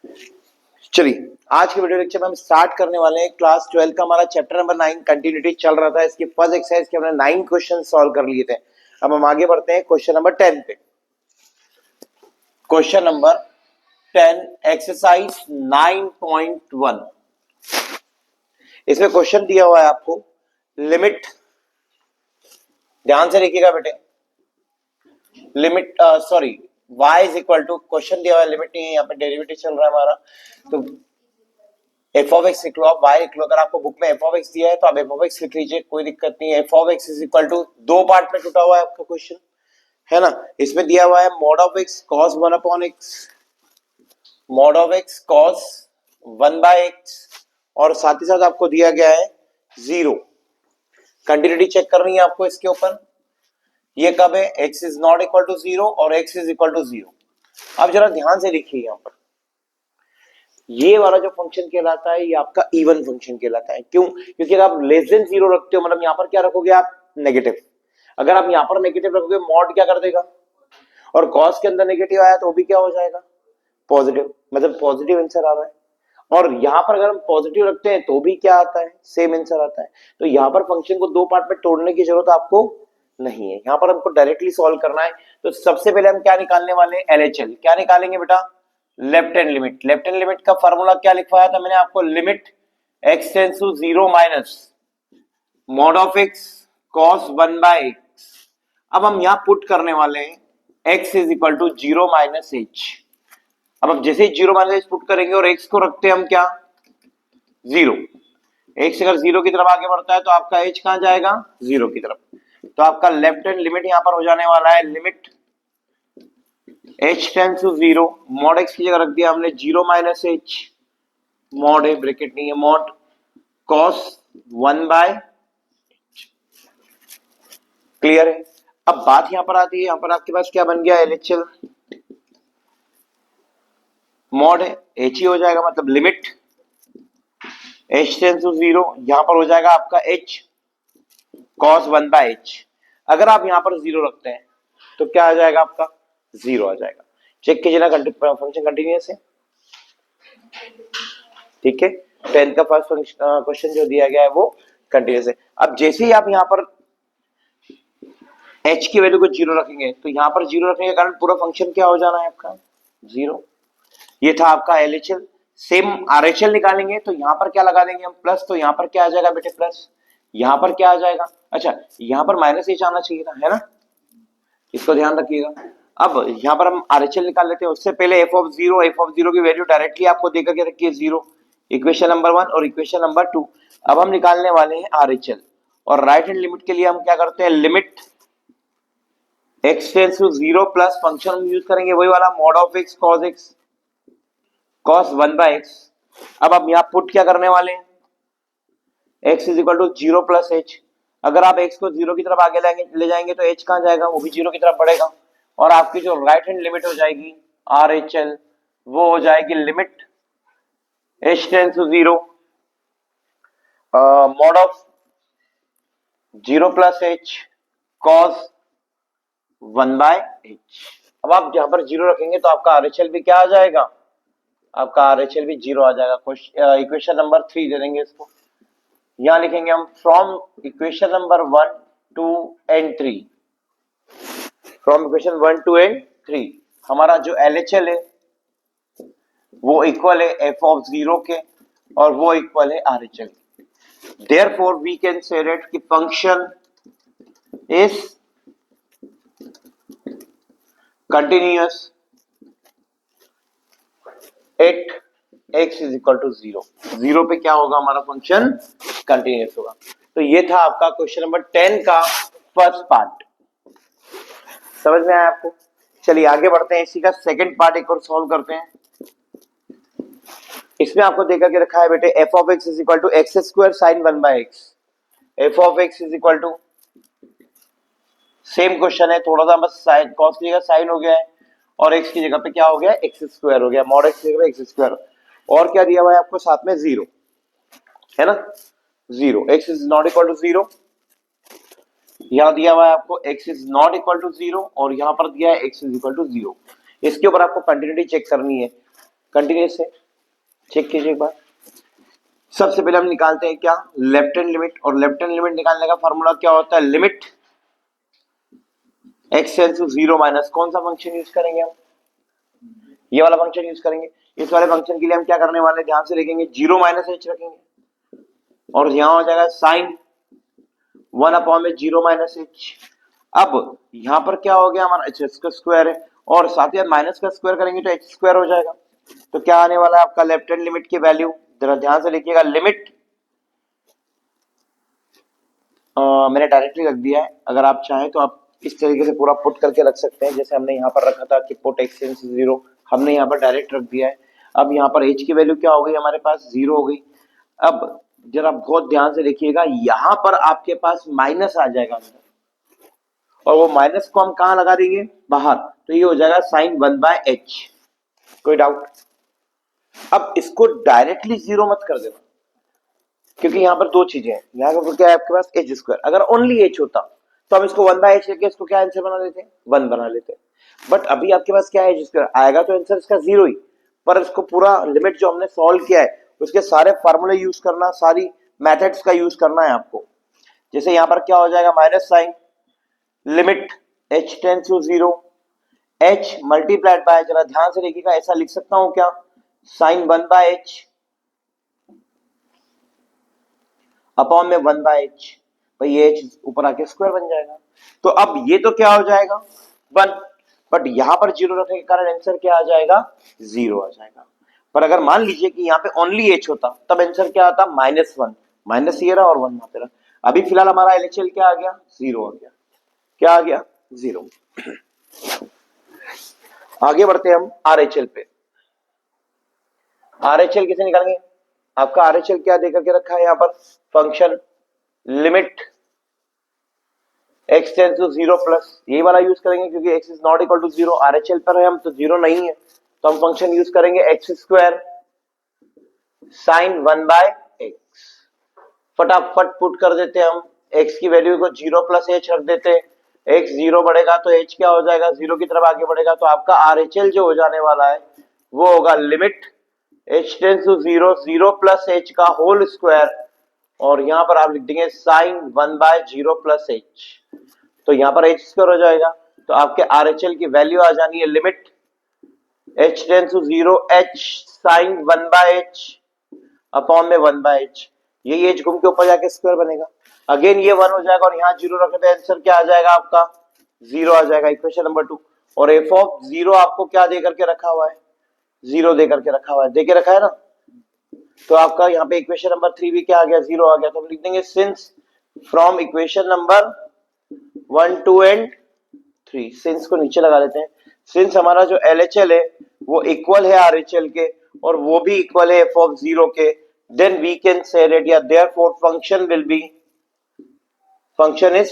चलिए आज के वीडियो लेक्चर में हम स्टार्ट करने वाले हैं क्लास 12 का हमारा चैप्टर नंबर 9 कंटिन्यूटी चल रहा था। इसकी फर्स्ट एक्सरसाइज के हमने 9 क्वेश्चन सॉल्व कर लिए थे। अब हम आगे बढ़ते हैं क्वेश्चन नंबर 10 पे। Question number 10 exercise 9.1। इसमें क्वेश्चन दिया हुआ है आपको लिमिट, ध्यान से देखिएगा बेटे, limit sorry y is equal to, question दिया हुआ है लिमिट नहीं है, यहाँ पे डेरिवेटिव चल रहा है हमारा, तो एफ ऑफ एक्स लिख लो, आप वाई लिख लो। अगर आपको बुक में एफ ऑफ एक्स दिया है तो आप एफ ऑफ एक्स लिख लीजिए, कोई दिक्कत नहीं है। F of x is equal to, दो पार्ट में टूटा हुआ है आपका क्वेश्चन, है ना। इसमें दिया हुआ है mod of x cos 1 upon x, mod of x cos 1 by x, और साथ ही साथ आपको दिया गया है 0। कंटिन्यूटी चेक करनी है आपको इसके ऊपर। ये कब है? x is not equal to 0 और x इज इक्वल टू 0। अब जरा ध्यान से देखिए, यहाँ पर ये वाला जो फंक्शन कहलाता है ये आपका इवन फंक्शन कहलाता है। क्यों? क्योंकि अगर आप लेस देन 0 रखते हो, मतलब यहाँ पर क्या रखोगे आप? नेगेटिव। अगर आप यहाँ पर नेगेटिव रखोगे, मॉड क्या कर देगा, और कॉस के अंदर नेगेटिव आया तो वो भी क्या हो जाएगा? पॉजिटिव, मतलब पॉजिटिव आंसर आ रहा है। और यहाँ पर अगर हम पॉजिटिव रखते हैं तो भी क्या आता है? सेम आंसर आता है। तो यहाँ पर फंक्शन को दो पार्ट में तोड़ने की जरूरत आपको नहीं है, यहाँ पर हमको डायरेक्टली सॉल्व करना है। तो सबसे पहले हम क्या निकालने वाले हैं? एलएचएल। क्या निकालेंगे बेटा? Left hand limit. Left hand limit का फॉर्मूला क्या लिखवाया था मैंने आपको? Limit x tends to 0 minus mod of x cos 1 by x। अब हम यहां पुट करने वाले हैं x is equal to 0 minus h। अब जैसे ही 0 माइनस h पुट करेंगे और x को रखते हैं हम क्या? 0। x अगर 0 की तरफ आगे बढ़ता है तो आपका h कहां जाएगा? 0 की तरफ। तो आपका लेफ्ट हैंड लिमिट यहां पर हो जाने वाला है limit h tends to 0, mod x की जगह रख दिया हमने 0 माइनस h, मॉड है, ब्रैकेट नहीं है, मॉड cos 1 बाय। क्लियर है? अब बात यहां पर आती है, यहां पर आपके पास क्या बन गया? एलएचएल। मॉड है h ही हो जाएगा, मतलब लिमिट h टेंड्स टू 0, यहां पर हो जाएगा आपका h cos 1 बाय h। अगर आप यहां पर 0 रखते हैं तो क्या आ जाएगा आपका? 0 आ जाएगा। चेक कीजिए ना, फंक्शन कंटिन्यूअस है, ठीक है। 10 का फर्स्ट क्वेश्चन जो दिया गया है वो कंटिन्यूअस है। अब जैसे ही आप यहाँ पर h की वैल्यू को 0 रखेंगे तो यहाँ पर 0 रखने के कारण पूरा फंक्शन क्या हो जाना है आपका? 0। ये था आपका एलएचएल। सेम आरएचएल निकालेंगे तो यहाँ पर क्या लगा देंगे हम? प्लस। तो यहाँ पर क्या आ जाएगा बेटे? प्लस। यहाँ पर क्या आ जाएगा? अच्छा, यहाँ पर माइनस h आना चाहिए था, है ना, इसको ध्यान रखिएगा। अब यहाँ पर हम आरएचएल निकाल लेते हैं। उससे पहले एफ ऑफ जीरो की वैल्यू डायरेक्टली आपको देकर के रखिए 0, इक्वेशन नंबर 1 और इक्वेशन नंबर 2। अब हम निकालने वाले हैं आरएचएल, और राइट हैंड लिमिट के लिए हम क्या करते हैं? Limit x tends to 0 plus function हम यूज करेंगे वही वाला mod of x cos 1 by x। अब आप यहाँ पुट क्या करने वाले हैं? x is equal to 0 plus h। अगर आप x को 0 की तरफ आगे ले जाएंगे तो h कहां जाएगा? वो भी 0 की तरफ बढ़ेगा, और आपकी जो राइट हैंड लिमिट हो जाएगी RHL, वो हो जाएगी limit h tends to 0 mod of 0 plus h cos 1 by h। अब आप यहां पर 0 रखेंगे तो आपका RHL भी क्या आ जाएगा? आपका RHL भी 0 आ जाएगा। इक्वेशन नंबर 3 दे देंगे इसको, यहां लिखेंगे हम from equation number 1, 2 and 3। From equation 1, 2 and 3 हमारा जो LHL है वो इक्वल है एफ ऑफ 0 के, और वो इक्वल है RHL। Therefore we can say that कि function is continuous at x is equal to 0। 0 पे क्या होगा? हमारा फंक्शन कंटिन्यूअस होगा। तो ये था आपका क्वेश्चन नंबर 10 का फर्स्ट पार्ट। समझ में आया आपको? चलिए आगे बढ़ते हैं, इसी का सेकंड पार्ट एक और सॉल्व करते हैं। इसमें आपको देखा के रखा है बेटे f of x is equal to x square sine 1 by x. F of x is equal to, same question है, थोड़ा सा बस साइन, कॉस की जगह साइन हो गया है, और एक्स की जगह पे क्या हो गया? एक्स स्क्वायर हो गया, मॉड एक्स की जगह एक्स स्क्वायर। और क्या दिया हुआ है आपको साथ में? 0, है ना, 0। X is not equal to 0, यहां दिया हुआ है आपको x is not equal to 0, और यहां पर दिया है x इज इक्वल टू 0। इसके ऊपर आपको कंटिन्यूटी चेक करनी है। कंटिन्यूस है, चेक कीजिए एक बार। सबसे पहले हम निकालते हैं क्या, लेफ्ट हैंड लिमिट, और लेफ्ट हैंड लिमिट निकालने का फॉर्मूला क्या होता है, limit x tends to 0 minus कौन सा फंक्शन यूज करेंगे हम, ये वाला फंक्शन यूज करेंगे। इस वाले फंक्शन के लिए हम क्या करने वाले हैं, ध्यान से देखेंगे, 0 माइनस h रखेंगे और यहां हो जाएगा साइन 1 अपॉन में 0 माइनस h। अब यहां पर क्या हो गया, हमारा h का स्क्वायर है और साथ ही माइनस का स्क्वायर करेंगे तो h स्क्वायर हो जाएगा। तो क्या आने वाला है आपका लेफ्ट हैंड लिमिट की वैल्यू, जरा ध्यान से लिखिएगा, लिमिट मैंने डायरेक्टली रख दिया है, अगर आप चाहें तो आप इस तरीके से पूरा पुट करके रख सकते हैं, जैसे हमने यहाँ पर रखा था कि पुट x टेंड्स टू 0, हमने यहाँ पर डायरेक्ट रख दिया है। अब यहाँ पर h की वैल्यू क्या हो गई, हमारे पास 0 हो गई। अब जरा बहुत ध्यान से देखिएगा, यहाँ पर आपके पास माइनस आ जाएगा अंदर, और वो माइनस को हम कहाँ लगा देंगे, बाहर, तो ये हो जाएगा साइन 1/h। कोई डाउट? अब इसको डायरेक्टली 0 मत कर देना, क्योंकि यहाँ पर दो चीजें हैं, यहाँ पर क्या है आपके पास h स्क्वायर, अगर ओनली h होता तो हम इसको 1/h लेके इसको क्या आंसर बना लेते हैं, 1 बना लेते हैं। बट अभी आपके पास क्या है, h स्क्वायर आएगा तो आंसर इसका 0 ही, पर इसको पूरा लिमिट जो हमने सॉल्व किया है उसके सारे फार्मूले यूज करना, सारी मेथड्स का यूज करना है आपको। जैसे यहाँ पर क्या हो जाएगा, minus sine limit h tends to 0, h multiplied by, जरा ध्यान से देखिएगा, ऐसा लिख सकता हूं क्या, साइन 1/h अपॉन में 1/h, भाई ये h ऊपर आके स्क्वायर बन जाएगा। तो अब ये तो क्या हो जाएगा 1, बट यहां पर 0 रखने के कारण आंसर क्या आ जाएगा, 0 आ जाएगा। पर अगर मान लीजिए कि यहाँ पे ओनली h होता तब आंसर क्या आता, -1, माइनस ये रहा और 1 वहां पे रहा। अभी फिलहाल हमारा LHL क्या आ गया, 0 आ गया। क्या आ गया, 0। आगे बढ़ते हैं हम RHL पे। RHL कैसे निकालेंगे, आपका RHL क्या देकर के रखा है यहाँ पर, function limit x tends to 0 plus, यही वाला यूज करेंगे क्योंकि x is not equal to 0, RHL पर है हम तो 0 नहीं है, तो हम फंक्शन यूज करेंगे x स्क्वायर साइन 1/x। फटाफट पुट कर देते हैं हम, x की वैल्यू को 0 प्लस h रख देते हैं, x 0 बढ़ेगा तो h क्या हो जाएगा, 0 की तरफ आगे बढ़ेगा, तो आपका RHL जो हो जाने वाला है वो होगा limit h tends to 0, 0 plus h का होल स्क्वायर, और यहां पर आप लिख देंगे साइन 1/0 प्लस h, तो यहां पर h स्क्वायर हो जाएगा। तो आपके RHL की वैल्यू आ जानी है limit h tends to 0, h sine 1/h upon में 1/h, यही h घूम के ऊपर जाके स्क्वायर बनेगा, अगेन ये 1 हो जाएगा और यहाँ 0 रखने पे आंसर क्या आ जाएगा आपका, 0 आ जाएगा, इक्वेशन नंबर 2। और f ऑफ 0 आपको क्या दे करके रखा हुआ है, 0 दे करके रखा हुआ है, देके रखा है ना, तो आपका यहाँ पे इक्वेशन नंबर 3 भी क्या आ गया, 0 आ गया। तो हम लिख देंगे since from equation number 1, 2 and 3, since को नीचे लगा लेते हैं, सिंस हमारा जो LHL है वो इक्वल है RHL के और वो भी इक्वल है f ऑफ 0 के, then we can say that या therefore function will be, function is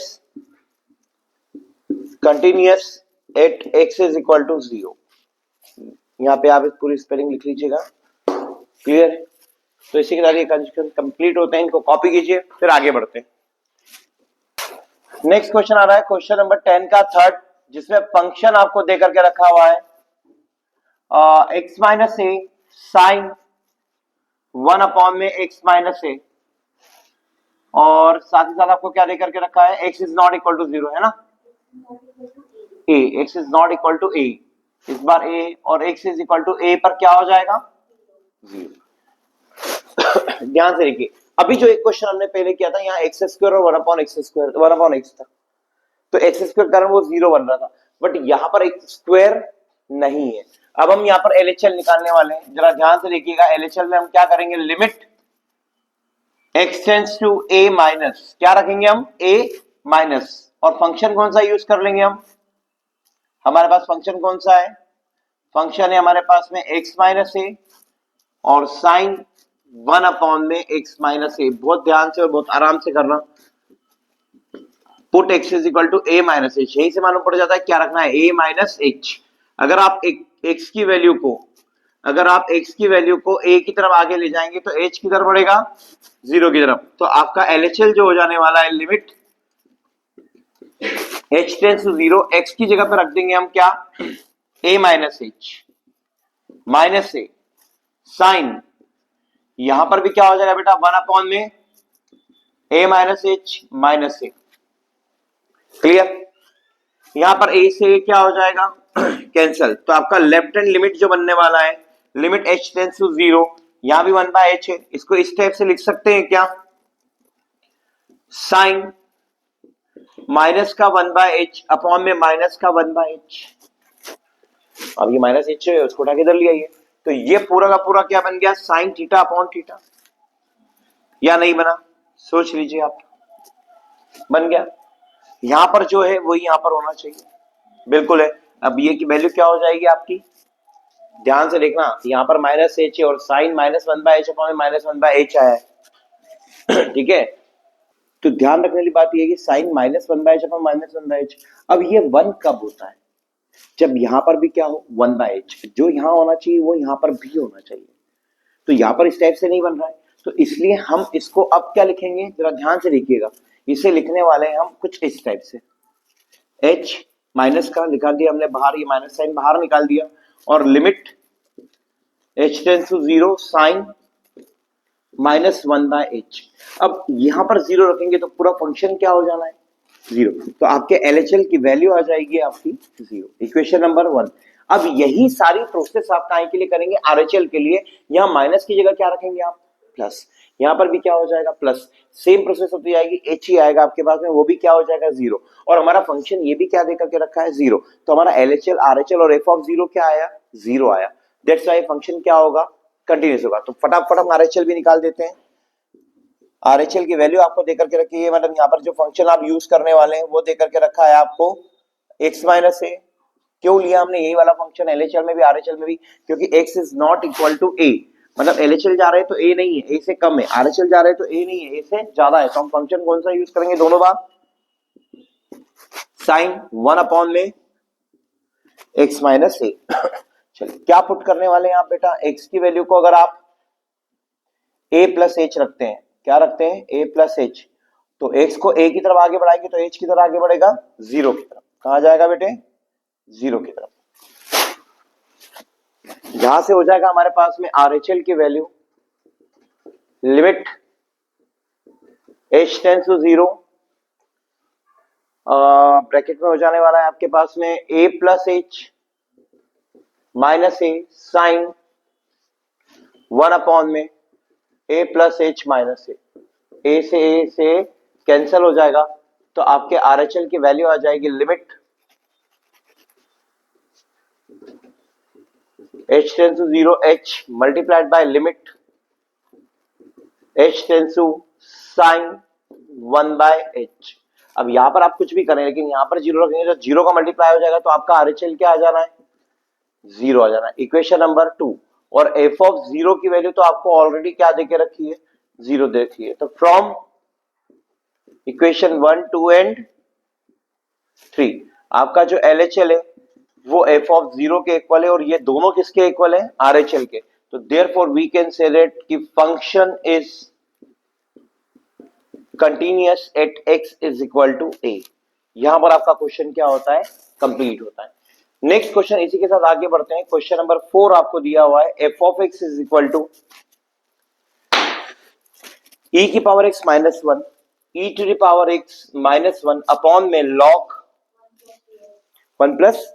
continuous at x is equal to 0। यहाँ पे आप इस पूरी स्पेलिंग लिख लीजिएगा, क्लियर है? तो इसी के साथ ये कंजक्शन कंप्लीट होते हैं, इनको कॉपी कीजिए, फिर आगे बढ़ते हैं। नेक्स्ट क्वेश्चन आ रहा है क्वेश्चन नंबर 10 का थर्ड, जिसमें फंक्शन आपको दे करके रखा हुआ है x माइनस ए साइन 1 अपॉन में x माइनस ए, और साथ ही साथ आपको क्या दे करके रखा है, x is not equal to 0, है ना, a, x is not equal to a, इस बार a और x is equal to a पर क्या हो जाएगा, 0। ध्यान से देखिए, अभी जो एक क्वेश्चन हमने पहले किया था, यहाँ एक्स स्क्वायर और 1 अपॉन एक्स था, तो एक्स स्क्वायर कारण वो 0 बन रहा था, बट यहाँ पर एक स्क्वायर नहीं है। अब हम यहाँ पर LHL निकालने वाले हैं, जरा ध्यान से देखिएगा, LHL में हम क्या करेंगे, limit x tends to a minus, क्या रखेंगे हम, a माइनस, और फंक्शन कौन सा यूज कर लेंगे हम, हमारे पास फंक्शन कौन सा है, फंक्शन है हमारे पास में x माइनस ए और साइन 1 अपॉन में x माइनस ए, बहुत ध्यान से और बहुत आराम से करना, put x is equal to a minus h, यही से मालूम पड़ जाता है क्या रखना है, a माइनस एच। अगर आप x की वैल्यू को, अगर आप x की वैल्यू को a की तरफ आगे ले जाएंगे तो h की तरफ बढ़ेगा 0 की तरफ, तो आपका LHL जो हो जाने वाला है limit h tends to 0, x की जगह पर रख देंगे हम क्या, a minus h minus A, sine, यहां पर भी क्या हो जाएगा बेटा 1 में a minus h minus A. Clear? यहां पर a से a क्या हो जाएगा कैंसल, तो आपका लेफ्ट हैंड लिमिट जो बनने वाला है लिमिट h टेंस टू 0, यहां भी 1/h है, इसको इस टाइप से लिख सकते हैं क्या, साइन माइनस का 1/h अपॉन में माइनस का 1/h। अब ये माइनस एच है उसको उठा के इधर ले आइए, तो ये पूरा का पूरा क्या बन गया साइन थीटा अपॉन थीटा, या नहीं बना, सोच लीजिए आप, बन गया। यहां पर जो है वही यहां पर होना चाहिए, बिल्कुल है। अब ये की वैल्यू क्या हो जाएगी आपकी, ध्यान से देखना, यहां पर माइनस एच है और sign minus 1/h upon minus 1/h आया है ठीक है, तो ध्यान रखने वाली बात यह है कि sign minus 1/h upon minus 1/h। अब ये 1 कब होता है, जब यहां पर भी क्या हो 1/h, जो यहां होना चाहिए वो यहां पर भी होना चाहिए, तो यहां पर इस टाइप से नहीं बन रहा है, तो इसलिए हम इसको अब क्या लिखेंगे, जरा ध्यान से देखिएगा, इसे लिखने वाले हैं हम कुछ इस टाइप से, h माइनस का निकाल दिया हमने बाहर, ये माइनस साइन बाहर निकाल दिया, और limit h tends to 0 sine minus 1/h। अब यहां पर 0 रखेंगे तो पूरा फंक्शन क्या हो जाना है 0, तो आपके LHL की वैल्यू आ जाएगी आपकी 0, इक्वेशन नंबर 1। अब यही सारी प्रोसेस आप काहे के लिए करेंगे, RHL के लिए, यहां माइनस की जगह क्या रखेंगे आप प्लस, यहां पर भी क्या हो जाएगा प्लस, सेम प्रोसेस होती जाएगी, h ही आएगा आपके पास में, वो भी क्या हो जाएगा 0, और हमारा फंक्शन ये भी क्या देकर के रखा है 0, तो हमारा LHL RHL और f(0) क्या आया 0 आया, दैट्स व्हाई फंक्शन क्या होगा कंटिन्यूस होगा। तो फटाफट हम RHL भी निकाल देते हैं, RHL की वैल्यू आपको देकर के रखी है, मतलब यहाँ पर जो फंक्शन आप यूज करने वाले हैं वो देकर के रखा है आपको x माइनस ए। क्यों लिया हमने यही वाला फंक्शन LHL में भी RHL में भी, क्योंकि x is not equal to a, मतलब LHL जा रहे हैं तो a नहीं है, a से कम है, RHL जा रहे हैं तो a नहीं है, a से ज्यादा है, तो हम फंक्शन कौन सा यूज करेंगे दोनों बार, साइन 1 अपॉन में x माइनस ए। चलिए क्या पुट करने वाले हैं आप बेटा, x की वैल्यू को अगर आप a प्लस एच रखते हैं, क्या रखते हैं a प्लस एच, तो x को a की तरफ आगे बढ़ाएंगे तो h की तरफ आगे बढ़ेगा 0 की तरफ, कहां जाएगा बेटे 0 की तरफ, यहां से हो जाएगा हमारे पास में RHL की value limit h tends to 0, bracket में हो जाने वाला है आपके पास में a plus h minus A sine 1 upon में a plus h minus a, a से कैंसिल हो जाएगा, तो आपके RHL की वैल्यू आ जाएगी limit h tends to 0 h multiplied by limit h tends to sine 1/h। अब यहां पर आप कुछ भी करें लेकिन यहां पर 0 रखेंगे तो 0 का मल्टीप्लाई हो जाएगा, तो आपका RHL क्या आ जाना है 0 आ जाना है, इक्वेशन नंबर 2। और f(0) की वैल्यू तो आपको ऑलरेडी क्या देके रखी है 0 दे रखी है, तो फ्रॉम इक्वेशन 1, 2 एंड 3 आपका जो LHL है वो f(0) के इक्वल है, और ये दोनों किसके इक्वल है RHL के, तो therefore we can say that कि function is continuous at x is equal to a। यहां पर आपका क्वेश्चन क्या होता है कंप्लीट होता है। नेक्स्ट क्वेश्चन इसी के साथ आगे बढ़ते हैं, क्वेश्चन नंबर 4 आपको दिया हुआ है f of x is equal to e की power x minus 1 e to the power x minus 1 upon में log 1 plus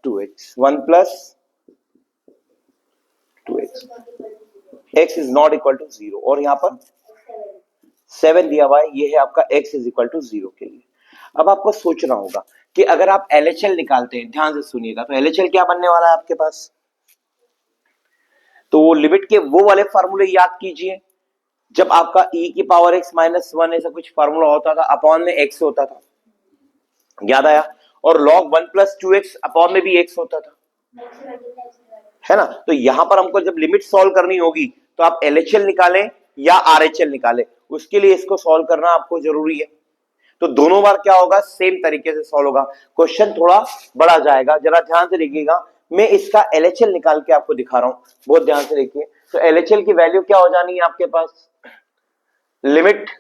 2x 1 plus 2x, x is not equal to 0, और यहां पर 7 दिया हुआ है, ये है आपका x इज इक्वल टू 0 के लिए। अब आपको सोचना होगा कि अगर आप LHL निकालते हैं, ध्यान से सुनिएगा, तो LHL क्या बनने वाला है आपके पास, तो लिमिट के वो वाले फार्मूले याद कीजिए जब आपका e की पावर x माइनस 1 ऐसा कुछ फार्मूला होता था, अपॉन में x होता था, याद आया, और log 1 प्लस 2x अपॉन में भी x होता था, है ना। तो यहां पर हमको जब लिमिट सॉल्व करनी होगी तो आप LHL निकालें या RHL निकालें, उसके लिए इसको सॉल्व करना आपको जरूरी है, तो दोनों बार क्या होगा सेम तरीके से सॉल्व होगा, क्वेश्चन थोड़ा बड़ा जाएगा, जरा ध्यान से देखिएगा, मैं इसका LHL निकाल के आपको दिखा रहा हूं, बहुत ध्यान से देखिए। तो LHL की वैल्यू क्या हो जानी है आपके पास, limit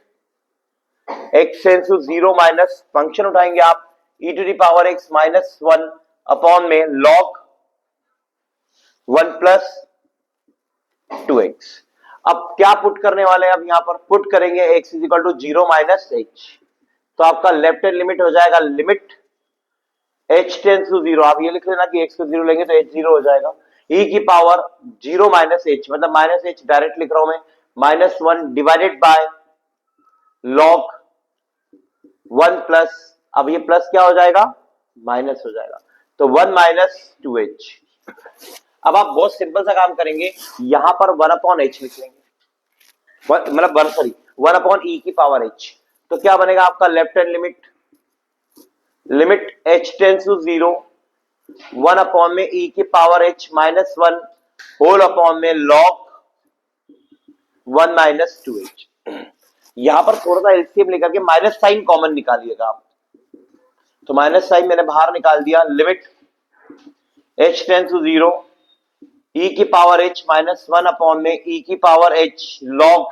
x tends to 0 minus function उठाएंगे आप e to the power x minus 1 upon में log 1 प्लस टू एक्स। अब क्या पुट करने वाले हैं, अब यहाँ पर पुट करेंगे x is equal to 0 minus h, तो आपका लेफ्ट हैंड लिमिट हो जाएगा लिमिट h टेंस टू 0, आप ये लिख लेना कि x को 0 लेंगे तो h 0 हो जाएगा, e की पावर 0 माइनस एच, मतलब माइनस एच डायरेक्ट लिख रहा हूं मैं, minus 1 divided by log 1 plus, अब ये प्लस क्या हो जाएगा, माइनस हो जाएगा, तो 1 माइनस 2h। अब आप बहुत सिंपल सा काम करेंगे, यहां पर 1 अपॉन एच लिख लेंगे, मतलब 1 अपॉन ई की पावर h, तो क्या बनेगा आपका left hand limit h tends to 0, 1 upon में e की power h minus 1 whole upon में log 1 माइनस 2h। यहां पर थोड़ा सा एलसीएम लेकर के माइनस साइन कॉमन निकालिएगा आप, तो माइनस साइन मैंने बाहर निकाल दिया, limit h tends to 0, e की पावर h माइनस 1 अपॉन में e की power h log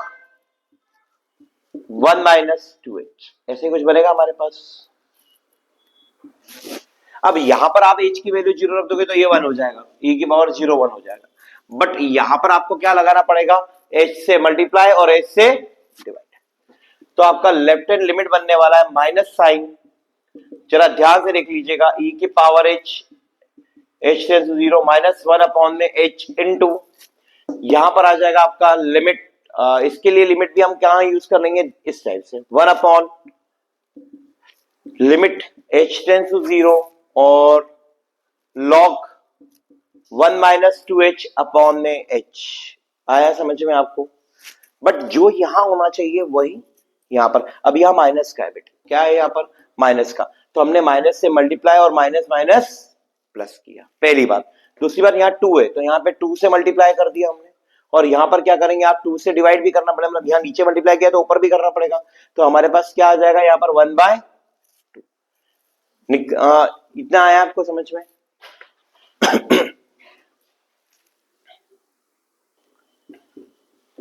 1 minus 2h, ऐसे कुछ बनेगा हमारे पास। अब यहां पर आप h की वैल्यू 0 रख दोगे तो ये 1 हो जाएगा, e की पावर 0 1 हो जाएगा, बट यहां पर आपको क्या लगाना पड़ेगा, h से मल्टीप्लाई और h से डिवाइड, तो आपका लेफ्ट हैंड लिमिट बनने वाला है माइनस साइन, जरा ध्यान से देख लीजिएगा, e की power h tends to 0 minus 1 upon में h इनटू, यहां पर आ जाएगा आपका लिमिट, इसके लिए लिमिट भी हम क्या यूज कर लेंगे इस टाइप से, 1 upon limit h tends to 0 और log 1 माइनस 2h अपॉन में h, आया समझ में आपको। बट जो यहां होना चाहिए वही यहां पर, अब यहां माइनस का है बेटे, क्या है यहां पर माइनस का, तो हमने माइनस से मल्टीप्लाई और माइनस माइनस प्लस किया, पहली बात। दूसरी बात यहाँ 2 है तो यहाँ पे 2 से मल्टीप्लाई कर दिया हमने, और यहां पर क्या करेंगे आप 2 से डिवाइड भी करना पड़ेगा, मतलब यहाँ नीचे मल्टीप्लाई किया तो ऊपर भी करना पड़ेगा, तो हमारे पास क्या आ जाएगा यहाँ पर 1/2, इतना आया आपको समझ में।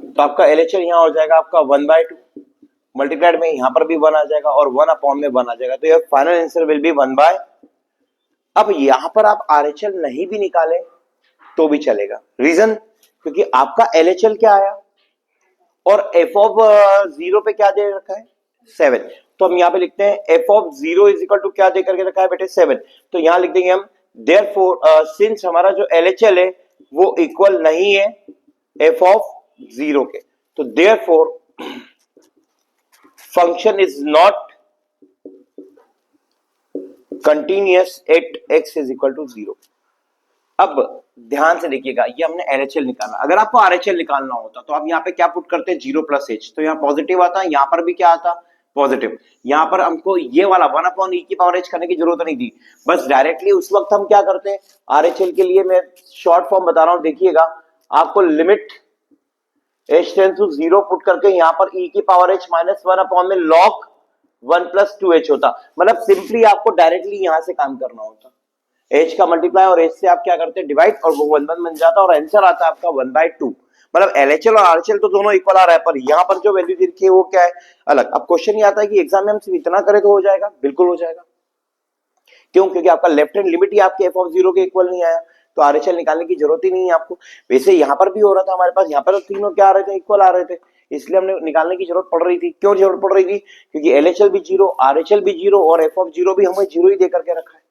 तो आपका एलएचएल यहां हो जाएगा आपका 1/2, मल्टीप्लाइड में यहां पर भी 1 आ जाएगा और 1 अपॉन में 1 आ जाएगा, तो ये फाइनल आंसर विल बी 1/। अब यहां पर आप आरएचएल नहीं भी निकालें तो भी चलेगा, रीजन क्योंकि आपका एलएचएल क्या आया और एफ ऑफ 0 पे क्या दे रखा है 7, तो हम यहाँ पे लिखते हैं F of 0 is equal to क्या दे करके रखा है बेटे 7, तो यहां लिख देंगे हम देयरफॉर सिंस हमारा जो एलएचएल है वो इक्वल नहीं है एफ ऑफ 0 के, तो therefore function is not continuous at x is equal to 0। अब ध्यान से देखिएगा, ये हमने एलएचएल निकाला, अगर आपको आरएचएल निकालना होता तो आप यहाँ पे क्या पुट करते 0 प्लस एच, तो यहाँ पॉजिटिव आता, यहाँ पर भी क्या आता पॉजिटिव, यहाँ पर हमको ये वाला 1 अपॉन ई की पावर एच करने की जरूरत नहीं थी, बस डायरेक्टली उस वक्त हम क्या करते हैं आरएचएल के लिए, मैं शॉर्ट फॉर्म बता रहा हूं, देखिएगा आपको limit h tends to 0 put करके यहाँ पर e की पावर h माइनस 1 अपॉन में log 1 प्लस 2h होता, मतलब सिंपली आपको डायरेक्टली यहां से काम करना होता, h का मल्टीप्लाई और h से आप क्या करते हैं डिवाइड, और वो 1/1 बन जाता और आंसर आता है आपका 1/2, मतलब एलएचएल और आरएचएल तो दोनों इक्वल आ रहा है, पर यहाँ पर जो वैल्यू लिखी है वो क्या है अलग। अब क्वेश्चन ये आता है कि एग्जाम में हम सिर्फ इतना करें तो हो जाएगा, बिल्कुल हो जाएगा, क्यों, क्योंकि आपका लेफ्ट हैंड लिमिट ही आपके एफ ऑफ 0 के इक्वल नहीं आया, तो आरएचएल निकालने की जरूरत ही नहीं है आपको। वैसे यहाँ पर भी हो रहा था हमारे पास, यहाँ पर तो तीनों क्या आ रहे थे इक्वल आ रहे थे, इसलिए हमने निकालने की जरूरत पड़ रही थी। क्यों जरूरत पड़ रही थी, क्योंकि एलएचएल भी 0, आरएचएल भी 0 और एफ ऑफ 0 भी हमें 0 ही दे करके रखा है।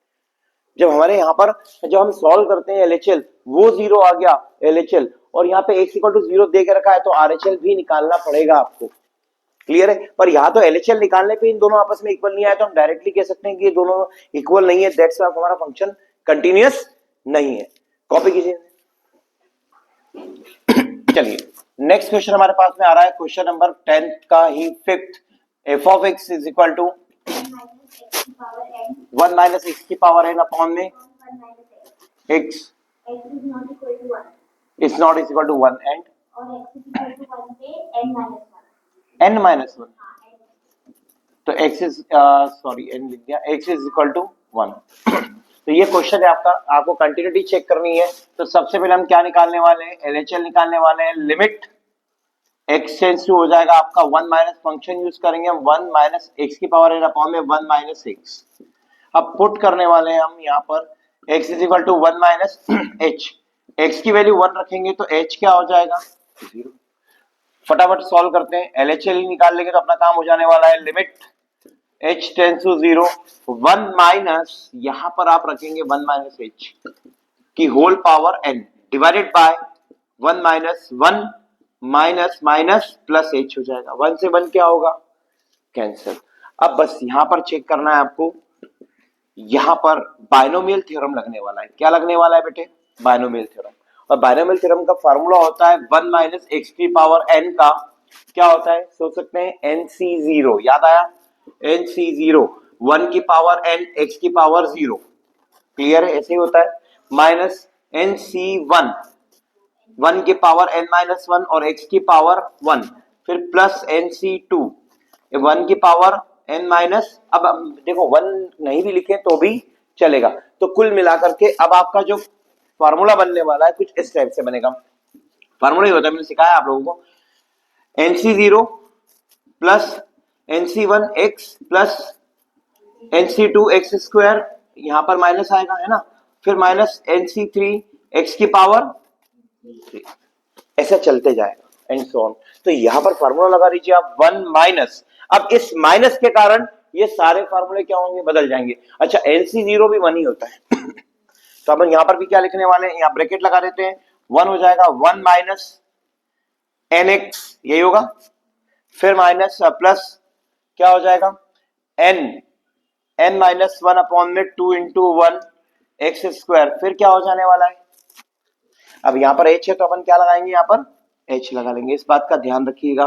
जब हमारे यहाँ पर जब हम सॉल्व करते हैं एलएचएल वो 0 आ गया एलएचएल, और यहाँ पे x इक्वल टू 0 दे के रखा है, तो आरएचएल भी निकालना पड़ेगा आपको, क्लियर है। पर यहाँ तो एलएचएल निकालने पे इन दोनों आपस में इक्वल नहीं आया, तो हम डायरेक्टली कह सकते हैं कि ये दोनों इक्वल नहीं है, दैट्स व्हाई हमारा फंक्शन कंटिन्यूअस नहीं है। कॉपी कीजिए। चलिए नेक्स्ट क्वेश्चन हमारे पास में आ रहा है, क्वेश्चन नंबर 10 का ही fifth, f of x is equal to 1 minus x की पावर n अपॉन में x is not is equal to 1 and n minus 1, तो x इज सॉरी n लिख दिया, x इज इक्वल टू 1। तो ये question है आपका, आपको कंटिन्यूटी चेक करनी है, तो सबसे पहले हम क्या निकालने वाले हैं एलएचएल निकालने वाले हैं, लिमिट x टेंस टू हो जाएगा आपका 1 माइनस फंक्शन यूज करेंगे हम 1 माइनस एक्स की पावर n अपॉन में 1 माइनस एक्स। अब पुट करने वाले हैं हम यहाँ पर x is equal to 1 minus h, x की वैल्यू 1 रखेंगे तो h क्या हो जाएगा जीरो। फटाफट सॉल्व करते हैं, LHL निकाल लेंगे तो अपना काम हो जाने वाला है। Limit h tends to 0 1 minus, यहां पर आप रखेंगे 1 माइनस h की whole power n divided by 1 minus 1 minus minus plus h हो जाएगा। 1 से 1 क्या होगा, कैंसिल। अब बस यहां पर चेक करना है आपको, यहां पर बाइनोमियल थ्योरम लगने वाला है। क्या लगने वाला है बेटे, बाइनोमियल थ्योरम। और बाइनोमियल थ्योरम का फार्मूला होता है 1 माइनस एक्स की पावर n का क्या होता है, सोच सकते हैं NC0, याद आया, NC0 1 की पावर n x की पावर 0, क्लियर है, ऐसे ही होता है। माइनस NC1 1 की पावर n माइनस 1 और x की पावर 1, फिर प्लस NC2 1 की पावर n माइनस, अब देखो 1 नहीं भी लिखे तो भी चलेगा। तो कुल मिलाकर के अब आपका जो फार्मूला बनने वाला है कुछ इस टाइप से बनेगा। फार्मूला ही होता है, मैंने सिखाया आप लोगों को, NC0 plus NC1 x plus NC2 x square, यहां पर माइनस आएगा है ना, फिर माइनस NC3 x की पावर 3, ऐसा चलते जाएगा एंड सो ऑन। तो यहां पर फार्मूला लगा दीजिए आप 1 माइनस, अब इस माइनस के कारण ये सारे फार्मूले क्या होंगे, बदल जाएंगे। अच्छा NC0 भी 1 ही होता है तो अपन यहां पर भी क्या लिखने वाले हैं, यहां ब्रैकेट लगा देते हैं, 1 हो जाएगा 1 माइनस NX, यही होगा, फिर माइनस प्लस क्या हो जाएगा n माइनस 1 अपॉन में 2 इंटू 1 एक्स स्क्वायर, फिर क्या हो जाने वाला है, अब यहां पर h है तो अपन क्या लगाएंगे, यहां पर h लगा लेंगे, इस बात का ध्यान रखिएगा।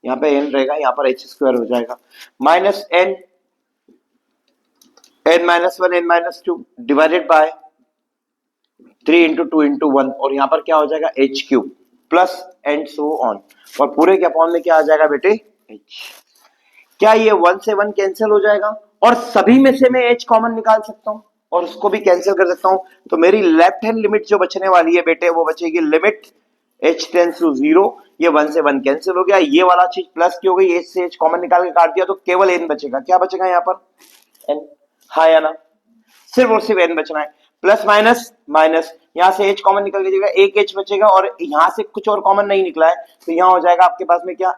यहां पे n रहेगा, यहां पर h स्क्वायर हो जाएगा, minus n minus 1 n minus 2 divided by 3 into 2 into 1, और यहां पर क्या हो जाएगा h cube plus and so on, और पूरे के अपॉन में क्या आ जाएगा बेटे h। क्या ये 1 से 1 कैंसिल हो जाएगा, और सभी में से मैं h कॉमन निकाल सकता हूं और उसको भी कैंसिल कर सकता हूं। तो मेरी लेफ्ट हैंड लिमिट जो बचने वाली है बेटे वो बचेगी लिमिट h टेंस टू 0, ये 1 से 1 कैंसिल हो गया, ये वाला चीज प्लस की हो गई, h से h कॉमन निकाल के काट दिया तो केवल n बचेगा। क्या बचेगा यहाँ पर n, हाँ या ना, सिर्फ और सिर्फ n बचना है। प्लस माइनस माइनस, यहां से h कॉमन निकल जाएगा, एक h बचेगा, और यहां से कुछ और कॉमन नहीं निकला है तो यहां हो जाएगा आपके पास में क्या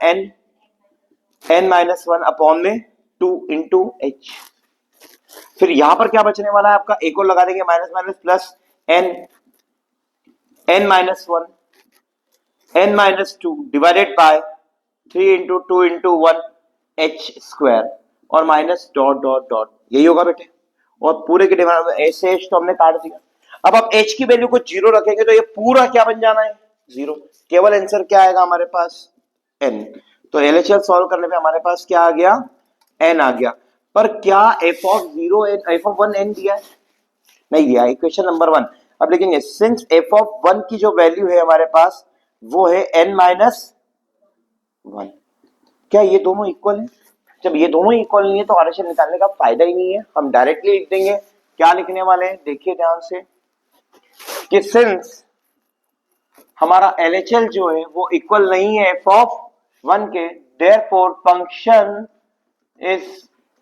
n माइनस 1 अपॉन में 2 इंटू h। फिर यहां पर क्या बचने वाला है आपका, एक और लगा देंगे minus minus plus n minus 1 n minus 2 divided by 3 into 2 into 1 h square, और माइनस डॉट डॉट डॉट, यही होगा बेटे। और पूरे के डिवाइड में ऐसे h तो हमने काट दिया। अब आप h की वैल्यू को 0 रखेंगे तो ये पूरा क्या बन जाना है, 0, केवल आंसर क्या आएगा हमारे पास n। तो LHL सॉल्व करने पे हमारे पास क्या आ गया, n आ गया। पर क्या f of 0 n f of 1 n दिया है, नहीं दिया, इक्वेशन नंबर 1। अब लिखेंगे सिंस f ऑफ 1 की जो वैल्यू है हमारे पास वो है n माइनस 1, क्या ये दोनों इक्वल है, जब ये दोनों इक्वल नहीं है तो RHL निकालने का फायदा ही नहीं है, हम डायरेक्टली लिख देंगे। क्या लिखने वाले हैं देखिए ध्यान से, कि सिंस हमारा LHL जो है वो इक्वल नहीं है f ऑफ 1 के, देयरफॉर फंक्शन इज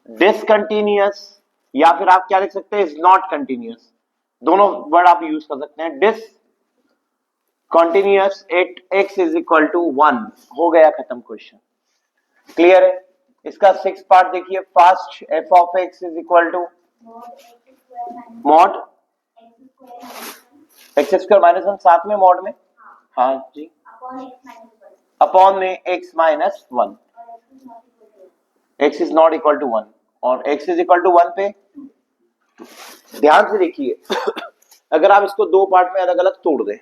डिसकंटिन्यूअस, या फिर आप क्या लिख सकते हैं, इज नॉट कंटिन्यूअस, दोनों वर्ड आप यूज कर सकते हैं। Discontinuous at x is equal to 1, हो गया खत्म क्वेश्चन, क्लियर है। इसका 6 पार्ट देखिए fast, f of x is equal to mod x square minus 1, साथ में मॉड में, हाँ जी, अपॉन में x minus 1, x is not equal to 1, और x इज इक्वल टू 1 पे ध्यान से देखिए अगर आप इसको दो पार्ट में अलग अलग तोड़ दें,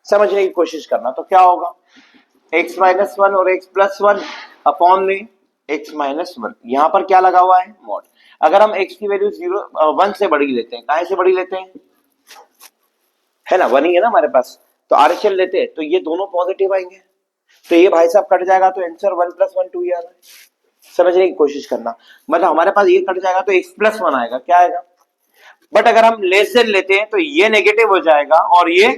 समझने की कोशिश करना, तो क्या होगा, x माइनस 1 और x प्लस 1 अपॉन में x माइनस 1, यहां पर क्या लगा हुआ है मॉड। अगर हम x की वैल्यू 1 से बड़ी लेते हैं, कहां से बड़ी लेते हैं, है ना 1 ही है ना हमारे पास, तो RHL लेते हैं तो ये दोनों पॉजिटिव आएंगे, तो ये भाई साहब कट जाएगा तो आंसर 1 प्लस 1 2 ही आ रहा है। समझने की कोशिश करना, मतलब हमारे पास ये कट जाएगा तो x प्लस 1 आएगा, क्या आएगा। बट अगर हम लेस देन लेते हैं तो ये नेगेटिव हो जाएगा और ये,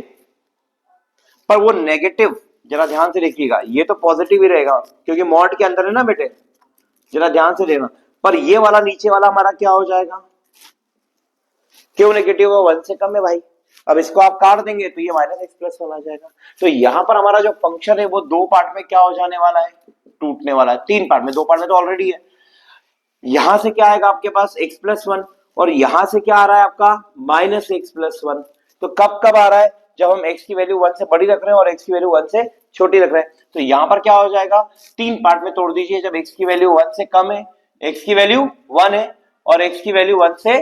पर वो नेगेटिव जरा ध्यान से देखिएगा, ये तो पॉजिटिव ही रहेगा क्योंकि मॉड के अंदर है ना बेटे, जरा ध्यान से लेना। पर ये वाला नीचे वाला हमारा क्या हो जाएगा, क्यों नेगेटिव है, 1 से कम है भाई। अब इसको आप काट देंगे तो ये माइनस एक्स प्लस वन आ जाएगा। तो यहां पर हमारा जो फंक्शन है वो दो पार्ट में क्या हो जाने वाला है, टूटने वाला है। तीन पार्ट में, दो पार्ट में तो ऑलरेडी है। यहां से क्या आएगा आपके पास एक्स प्लस वन, और यहां से क्या आ रहा है आपका माइनस एक्स प्लस वन। तो कब कब आ रहा है, जब हम x की वैल्यू 1 से बड़ी रख रहे हैं और x की वैल्यू 1 से छोटी रख रहे हैं। तो यहां पर क्या हो जाएगा, तीन पार्ट में तोड़ दीजिए। जब x की वैल्यू 1 से कम है, x की वैल्यू 1 है, और x की वैल्यू 1 से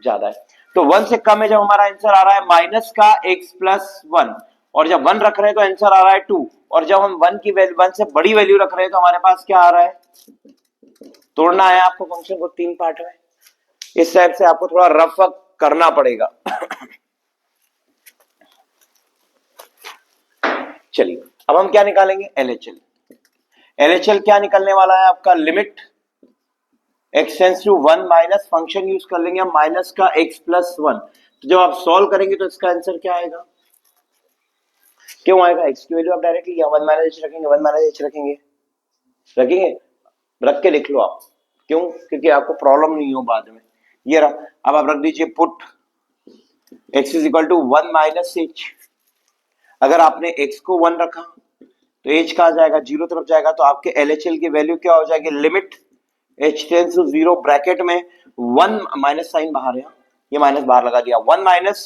ज्यादा है। तो 1 से कम है जब हमारा आंसर आ रहा है माइनस का x प्लस वन, और जब 1 रख रहे हैं तो आंसर आ रहा है 2, और जब हम 1 की वैल्यू 1 से बड़ी वैल्यू रख रहे हैं तो हमारे पास क्या आ रहा है, तोड़ना है आपको फंक्शन को तीन पार्ट में। इस टाइप से आपको थोड़ा रफ करना पड़ेगा। चलिए अब हम क्या निकालेंगे, एलएचएल। एलएचएल क्या निकलने वाला है आपका, limit x tends to 1 minus function use कर लेंगे हम माइनस का x प्लस वन। तो जब आप सॉल्व करेंगे तो इसका आंसर क्या आएगा, क्यों आएगा, x की वैल्यू आप डायरेक्टली क्या 1 माइनस h रखेंगे, 1 माइनस h रखेंगे, रखेंगे, रख के लिख लो आप, क्यों, क्योंकि आपको प्रॉब्लम नहीं हो बाद में। ये रहा, अब आप रख दीजिए put x is equal to 1 minus h। अगर आपने x को 1 रखा तो h कहा जाएगा, जीरो तरफ जाएगा, तो आपके LHL की वैल्यू क्या हो जाएगी, limit h tends to 0 bracket में 1 माइनस साइन बाहर है, ये माइनस बाहर लगा दिया, 1 माइनस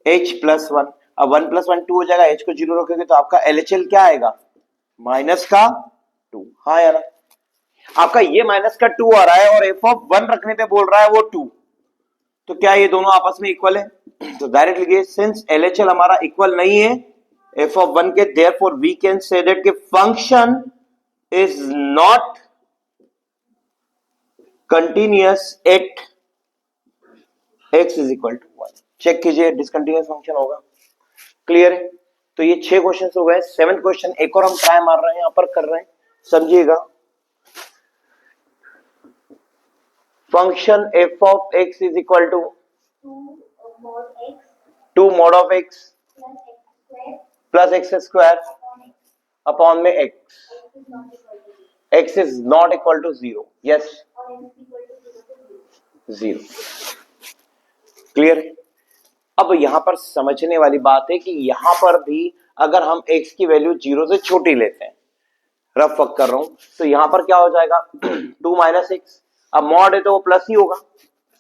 h प्लस वन। अब 1 प्लस वन 2 हो जाएगा, h को 0 रखोगे तो आपका LHL क्या आएगा, माइनस का 2। हाँ यार, आपका ये माइनस का 2 आ रहा है और f ऑफ 1 रखने पे बोल रहा है वो 2, तो क्या ये दोनों आपस में इक्वल है, तो डायरेक्ट लिखिए सिंस LHL हमारा इक्वल नहीं है f ऑफ 1 के, therefore we can say that कि function is not continuous at x is equal to 1। Check कीजिए, डिसकंटिन्यूअस फंक्शन होगा। क्लियर है, तो ये 6 क्वेश्चन हो गए। 7th क्वेश्चन एक और हम ट्राई मार रहे हैं, यहां पर कर रहे हैं, समझिएगा। Function f of x is equal to 2 mod of x plus X square upon में x is not equal to 0, yes 0। Clear है, अब यहां पर समझने वाली बात है कि यहां पर भी अगर हम x की वैल्यू 0 से छोटी लेते हैं, रफ वर्क कर रहा हूं, तो यहां पर क्या हो जाएगा 2 माइनस एक्स। अब मॉड है तो वो प्लस ही होगा,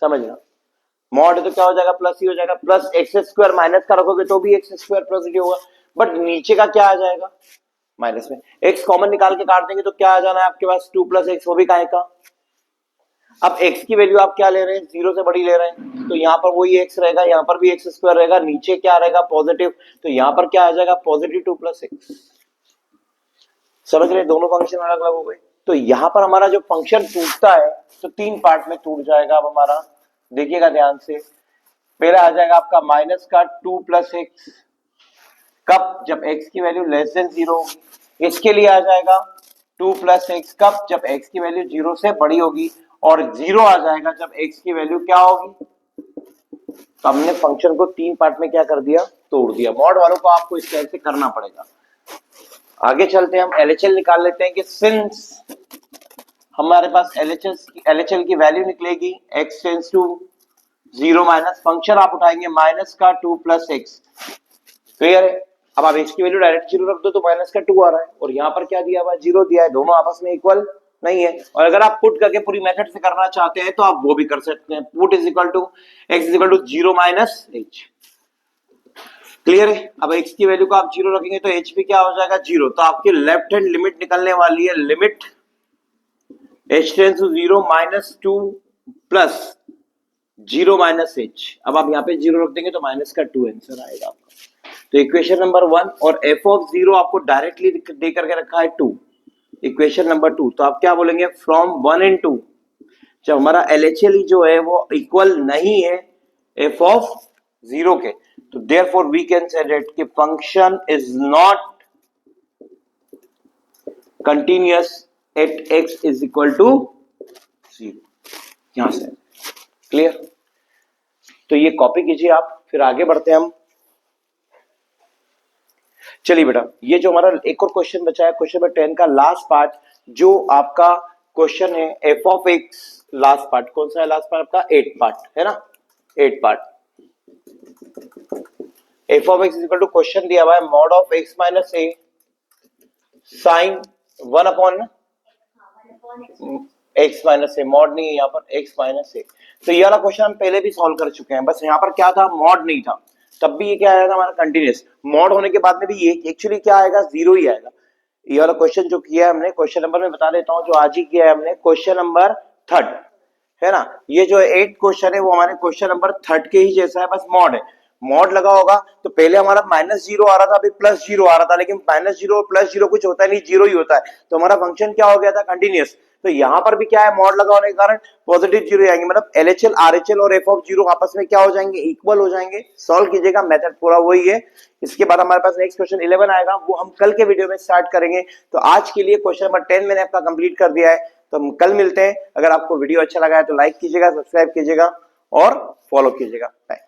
समझना, मॉड है तो क्या हो जाएगा, प्लस ही हो जाएगा, प्लस एक्स स्क्वायर माइनस का रखोगे तो भी एक्स स्क्वायर प्लस ही होगा, बट नीचे का क्या आ जाएगा, माइनस में। एक्स कॉमन निकाल के काट देंगे तो क्या आ जाना है आपके पास, 2 प्लस एक्स, वो भी काहे का। अब x की वैल्यू आप क्या ले रहे हैं, 0 से बड़ी ले रहे हैं, तो यहां पर वही x रहेगा, यहां पर भी एक्स स्क्वायर रहेगा, नीचे क्या रहेगा पॉजिटिव, तो यहां पर क्या आ जाएगा पॉजिटिव 2 प्लस एक्स। समझ रहे, दोनों फंक्शन अलग अलग हो गए। तो यहां पर हमारा जो फंक्शन टूटता है तो तीन पार्ट में टूट जाएगा। अब हमारा देखिएगा ध्यान से, पहला आ जाएगा आपका माइनस का 2 प्लस एक्स, कब, जब x की वैल्यू लेस देन 0 होगी। इसके लिए आ जाएगा 2 प्लस एक्स, कब, जब x की वैल्यू 0 से बड़ी होगी, और 0 आ जाएगा जब x की वैल्यू क्या होगी। तो हमने फंक्शन को तीन पार्ट में क्या कर दिया, तोड़ दिया। मॉड वालों को आपको इस तरह से करना पड़ेगा। आगे चलते हैं, हम LHL निकाल लेते हैं कि सिंस हमारे पास LHL की वैल्यू निकलेगी x tends to 0 minus, function आप उठाएंगे माइनस का 2 प्लस एक्स। क्लियर है, अब आप x की वैल्यू डायरेक्ट 0 रख दो तो माइनस का 2 आ रहा है, और यहाँ पर क्या दिया हुआ है, 0 दिया है, दोनों आपस में इक्वल नहीं है। और अगर आप पुट करके पूरी मेथड से करना चाहते हैं तो आप वो भी कर सकते हैं, put is equal to x is equal to 0 minus h। Clear है, अब x की वैल्यू को आप 0 रखेंगे तो h भी क्या हो जाएगा 0, तो आपकी लेफ्ट हैंड लिमिट निकलने वाली है, limit h tends to 0 minus 2 plus 0 minus h। अब आप यहाँ पे 0 रख देंगे तो माइनस का 2 आंसर आएगा आपका। तो इक्वेशन नंबर 1, और f ऑफ 0 आपको डायरेक्टली दे करके रखा है 2, इक्वेशन नंबर 2। तो आप क्या बोलेंगे, फ्रॉम 1 एंड 2, जब हमारा LHL जो है वो इक्वल नहीं है f ऑफ 0 के, तो therefore we can say that कि function is not continuous at x is equal to 0। यहां से क्लियर, तो ये कॉपी कीजिए आप, फिर आगे बढ़ते हैं हम। चलिए बेटा, ये जो हमारा एक और क्वेश्चन बचा है, क्वेश्चन नंबर 10 का लास्ट पार्ट, जो आपका क्वेश्चन है f of x, last part कौन सा है, लास्ट पार्ट आपका 8 पार्ट है ना, 8 part. F of X equal to question दिया हुआ है mod of X minus A sine 1 upon X minus A, mod नहीं है यहाँ पर एक्स माइनस ए। तो ये वाला क्वेश्चन हम पहले भी सॉल्व कर चुके हैं, बस यहाँ पर क्या था, मॉड नहीं था, तब भी ये क्या आएगा हमारा कंटिन्यूस। मॉड होने के बाद में भी ये एक्चुअली क्या आएगा, जीरो ही आएगा। ये वाला क्वेश्चन जो किया है हमने, क्वेश्चन नंबर में बता देता हूँ, जो आज ही किया है हमने, क्वेश्चन नंबर 3 है ना। ये जो 8 क्वेश्चन है वो हमारे क्वेश्चन नंबर 3 के ही जैसा है, बस मॉड है। मॉड लगा होगा तो पहले हमारा -0 आ रहा था, अभी +0 आ रहा था, लेकिन -0 और +0 कुछ होता नहीं, जीरो ही होता है, तो हमारा फंक्शन क्या हो गया था, कंटिन्यूस। तो यहाँ पर भी क्या है, मॉड लगा होने के कारण पॉजिटिव जीरो आएंगे, मतलब LHL RHL और f ऑफ 0 आपस में क्या हो जाएंगे, इक्वल हो जाएंगे। सॉल्व कीजिएगा, मेथड पूरा वही है। इसके बाद हमारे पास नेक्स्ट क्वेश्चन 11 आएगा, वो हम कल के वीडियो में स्टार्ट करेंगे। तो आज के लिए क्वेश्चन नंबर 10 मैंने आपका कंप्लीट कर दिया है, तो हम कल मिलते हैं। अगर आपको वीडियो अच्छा लगा है तो लाइक कीजिएगा, सब्सक्राइब कीजिएगा और फॉलो कीजिएगा। बाय।